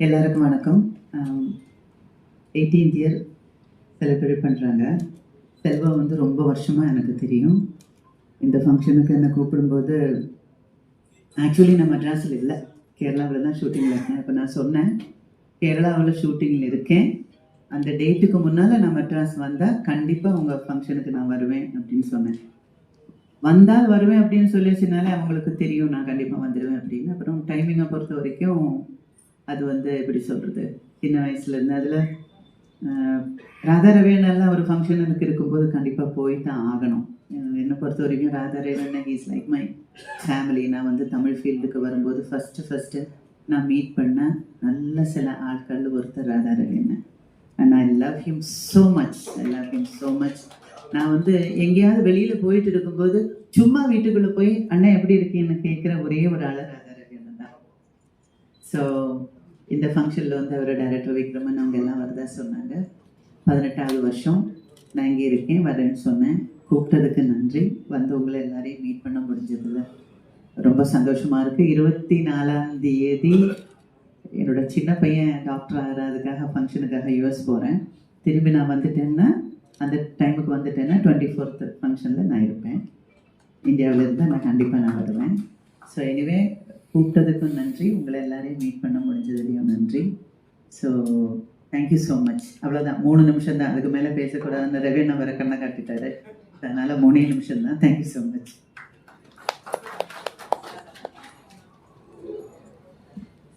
எல்லாருக்கும் வணக்கம். 18th year celebrate பண்ணுறாங்க. செல்வா வந்து ரொம்ப வருஷமாக எனக்கு தெரியும். இந்த ஃபங்க்ஷனுக்கு என்னை கூப்பிடும்போது ஆக்சுவலி நான் மெட்ராஸில் இல்லை, கேரளாவில் தான் ஷூட்டிங்கில் இருக்கேன். இப்போ நான் சொன்னேன் கேரளாவில் ஷூட்டிங்கில் இருக்கேன், அந்த டேட்டுக்கு முன்னால் நான் மெட்ராஸ் வந்தால் கண்டிப்பாக உங்கள் ஃபங்க்ஷனுக்கு நான் வருவேன் அப்படின்னு சொன்னேன். வந்தால் வருவேன் அப்படின்னு சொல்லிச்சுனாலே அவங்களுக்கு தெரியும் நான் கண்டிப்பாக வந்துடுவேன் அப்படின்னு. அப்புறம் டைமிங்கை பொறுத்த வரைக்கும் அது வந்து எப்படி சொல்கிறது, சின்ன வயசுலேருந்து அதில் ராதாரவேனெல்லாம் ஒரு ஃபங்க்ஷன் எனக்கு இருக்கும்போது கண்டிப்பாக போய் தான் ஆகணும். என்னை பொறுத்த வரைக்கும் ராதாரவேன் ஹீஸ் லைக் மை ஃபேமிலி. நான் வந்து தமிழ் ஃபீல்டுக்கு வரும்போது ஃபஸ்ட்டு நான் மீட் பண்ண நல்ல சில ஆட்கள் ஒருத்தர் ராதாரவேன். And I love him so much. நான் வந்து எங்கேயாவது வெளியில் போயிட்டு இருக்கும்போது சும்மா வீட்டுக்குள்ளே போய் அண்ணன் எப்படி இருக்கீங்கன்னு கேட்குற ஒரே ஒரு ஆள் ராதாரவேன் தான். ஸோ இந்த ஃபங்க்ஷனில் வந்து அவர் டைரக்டர் விக்ரமன் அவங்க எல்லாம் வரதா சொன்னாங்க. 18வது வருஷம் நான் இங்கே இருக்கேன், வரேன்னு சொன்னேன். கூப்பிட்டதுக்கு நன்றி. வந்து உங்களை எல்லாரையும் மீட் பண்ண முடிஞ்சதில் ரொம்ப சந்தோஷமாக இருக்குது. 24ஆம் தேதி என்னோட சின்ன பையன் டாக்டர் ஆகிறதுக்காக ஃபங்க்ஷனுக்காக யூஎஸ் போகிறேன். திரும்பி நான் வந்துட்டேன்னா அந்த டைமுக்கு வந்துட்டேன்னா 24th ஃபங்க்ஷனில் நான் இருப்பேன். இந்தியாவில் இருந்தால் நான் கண்டிப்பாக வருவேன். ஸோ எனிவே கூப்பிட்டதுக்கும் நன்றி, உங்களை எல்லாரையும் மீட் பண்ண முடிஞ்சதுலையும் நன்றி. So thank you so much. அவ்வளோதான், 3 நிமிஷம் தான், அதுக்கு மேலே பேசக்கூடாதுன்னு ரவி நான் வர கண்ணை காட்டிட்டாரு. அதனால் 3 நிமிஷம் தான். Thank you so much.